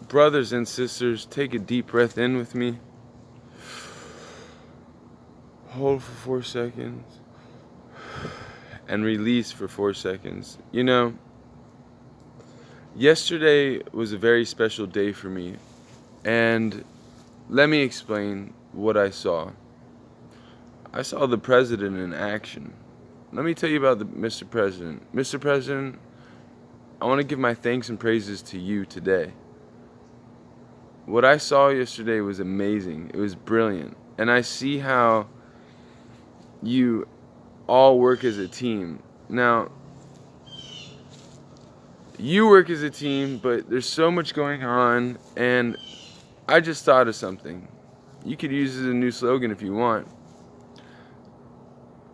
Brothers and sisters, take a deep breath in with me. Hold for 4 seconds. And release for 4 seconds. You know, yesterday was a very special day for me. And let me explain what I saw. I saw the president in action. Let me tell you about Mr. President. Mr. President, I want to give my thanks and praises to you today. What I saw yesterday was amazing. It was brilliant. And I see how you all work as a team. Now, you work as a team, but there's so much going on, and I just thought of something. You could use it as a new slogan if you want.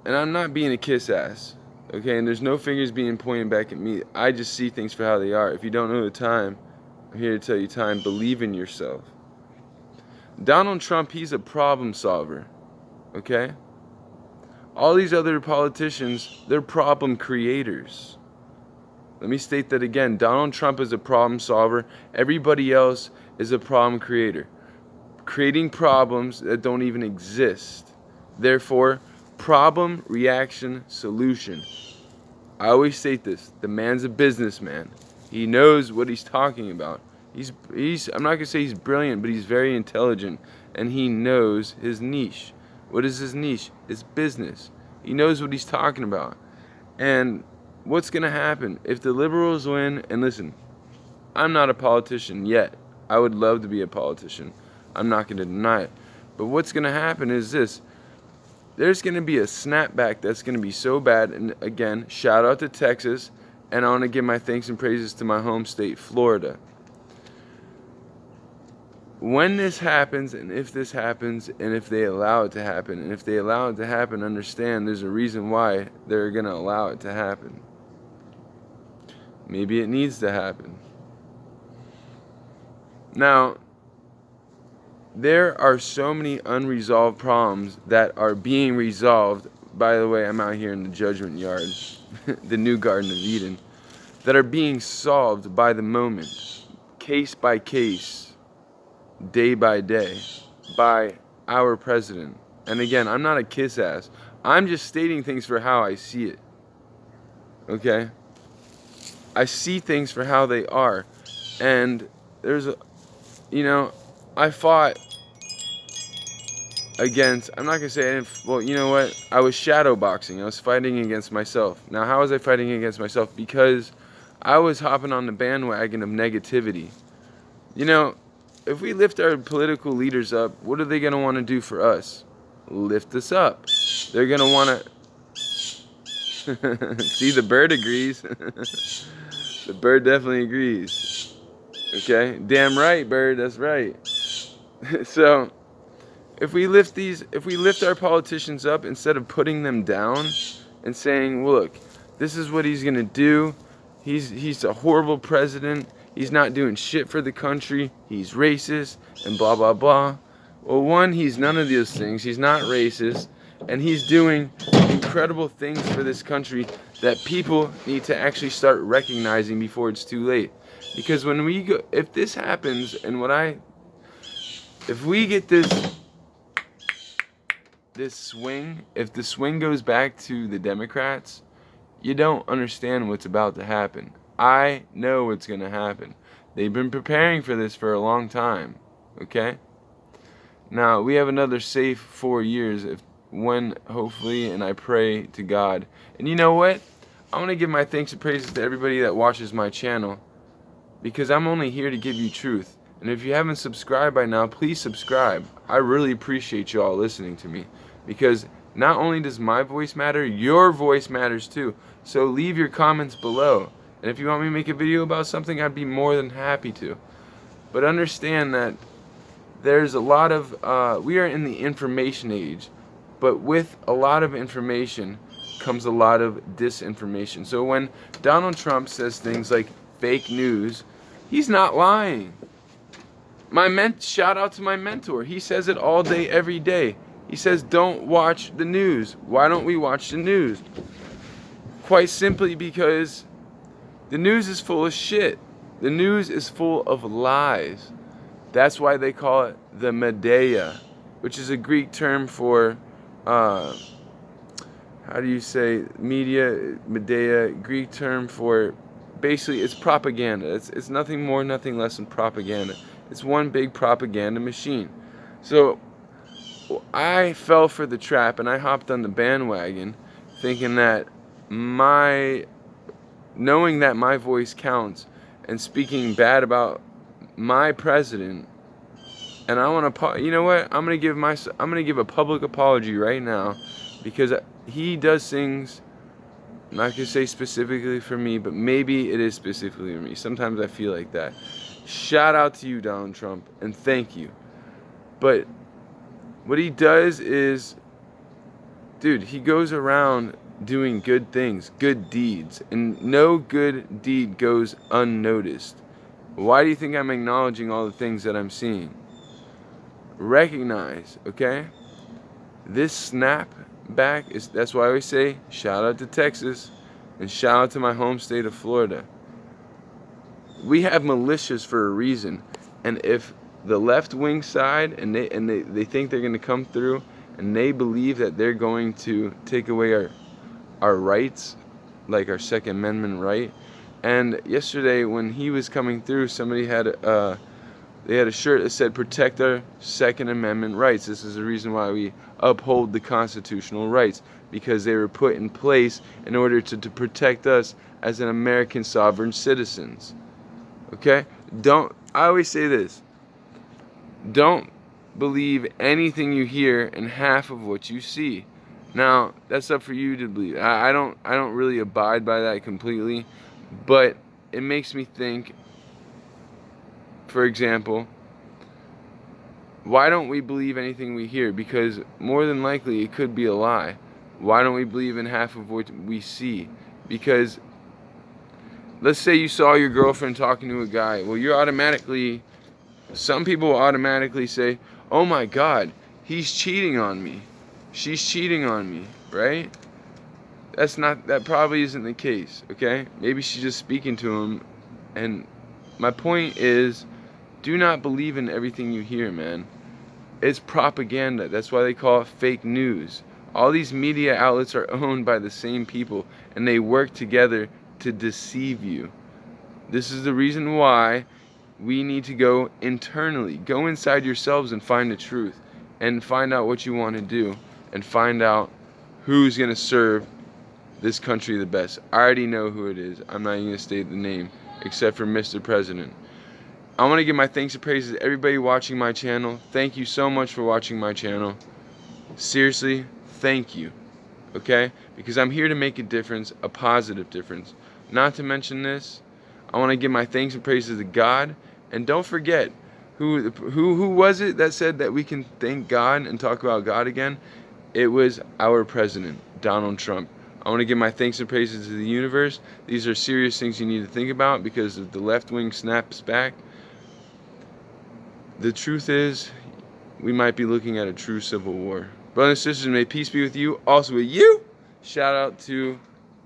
And I'm not being a kiss ass, okay? And there's no fingers being pointed back at me. I just see things for how they are. If you don't know the time, I'm here to tell you time. Believe in yourself. Donald Trump, he's a problem solver, okay? All these other politicians, they're problem creators. Let me state that again. Donald Trump is a problem solver. Everybody else is a problem creator. Creating problems that don't even exist. Therefore, problem, reaction, solution. I always state this. The man's a businessman. He knows what he's talking about. I'm not going to say he's brilliant, but he's very intelligent. And he knows his niche. What is his niche? It's business. He knows what he's talking about. And what's going to happen if the liberals win? And listen, I'm not a politician yet. I would love to be a politician. I'm not going to deny it. But what's going to happen is this. There's going to be a snapback that's going to be so bad. And again, shout out to Texas. And I want to give my thanks and praises to my home state, Florida. When this happens, and if this happens, and if they allow it to happen, and if they allow it to happen, understand there's a reason why they're going to allow it to happen. Maybe it needs to happen. Now, there are so many unresolved problems that are being resolved. By the way, I'm out here in the Judgment Yard, the new Garden of Eden, that are being solved by the moment, case by case, day by day, by our president. And again, I'm not a kiss ass. I'm just stating things for how I see it. Okay? I see things for how they are. And I fought against, I'm not going to say, well, you know what? I was shadow boxing. I was fighting against myself. Now, how was I fighting against myself? Because I was hopping on the bandwagon of negativity. You know, if we lift our political leaders up, what are they going to want to do for us? Lift us up. They're going to want to... See, the bird agrees. The bird definitely agrees. Okay? Damn right, bird. That's right. So, if we lift our politicians up instead of putting them down and saying, look, this is what he's going to do. He's a horrible president. He's not doing shit for the country. He's racist and blah, blah, blah. Well, one, he's none of those things. He's not racist. And he's doing incredible things for this country that people need to actually start recognizing before it's too late. Because when we go, if this happens, and if we get this swing, if the swing goes back to the Democrats, you don't understand what's about to happen. I know what's going to happen. They've been preparing for this for a long time, okay? Now, we have another safe 4 years when, hopefully, and I pray to God. And you know what? I want to give my thanks and praises to everybody that watches my channel, because I'm only here to give you truth. And if you haven't subscribed by now, please subscribe. I really appreciate you all listening to me, because not only does my voice matter, your voice matters too. So leave your comments below. And if you want me to make a video about something, I'd be more than happy to. But understand that there's a lot of, we are in the information age. But with a lot of information comes a lot of disinformation. So when Donald Trump says things like fake news, he's not lying. Shout out to my mentor. He says it all day, every day. He says, don't watch the news. Why don't we watch the news? Quite simply because the news is full of shit. The news is full of lies. That's why they call it the Medea, which is a Greek term for, how do you say, media, Medea, Greek term for, basically it's propaganda. It's nothing more, nothing less than propaganda. It's one big propaganda machine. So I fell for the trap and I hopped on the bandwagon thinking that knowing that my voice counts and speaking bad about my president, and I want to, you know what? I'm gonna give a public apology right now, because he does things. I'm not gonna say specifically for me, but maybe it is specifically for me. Sometimes I feel like that. Shout out to you, Donald Trump, and thank you. But what he does is, dude, he goes around doing good things, good deeds, and no good deed goes unnoticed. Why do you think I'm acknowledging all the things that I'm seeing? Recognize, okay? This snap back that's why I always say shout out to Texas and shout out to my home state of Florida. We have militias for a reason, and if the left wing side and they think they're going to come through and they believe that they're going to take away our rights, like our Second Amendment right. And yesterday when he was coming through, somebody had they had a shirt that said protect our Second Amendment rights. This is the reason why we uphold the constitutional rights, because they were put in place in order to protect us as an American sovereign citizens. Okay? I always say this. Don't believe anything you hear and half of what you see. Now, that's up for you to believe. I don't really abide by that completely, but it makes me think, for example, why don't we believe anything we hear? Because more than likely it could be a lie. Why don't we believe in half of what we see? Because let's say you saw your girlfriend talking to a guy. Well, some people will automatically say, oh my God, he's cheating on me. She's cheating on me, right? That probably isn't the case, okay? Maybe she's just speaking to him. And my point is, do not believe in everything you hear, man. It's propaganda. That's why they call it fake news. All these media outlets are owned by the same people, and they work together to deceive you. This is the reason why we need to go internally. Go inside yourselves and find the truth, and find out what you want to do, and find out who's going to serve this country the best. I already know who it is. I'm not even going to state the name, except for Mr. President. I want to give my thanks and praises to everybody watching my channel. Thank you so much for watching my channel. Seriously, thank you. Okay? Because I'm here to make a difference, a positive difference. Not to mention this, I want to give my thanks and praises to God. And don't forget, who was it that said that we can thank God and talk about God again? It was our president, Donald Trump. I want to give my thanks and praises to the universe. These are serious things you need to think about, because if the left wing snaps back, the truth is, we might be looking at a true civil war. Brothers and sisters, may peace be with you, also with you. Shout out to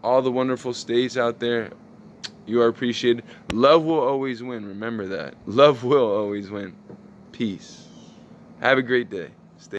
all the wonderful states out there. You are appreciated. Love will always win. Remember that. Love will always win. Peace. Have a great day.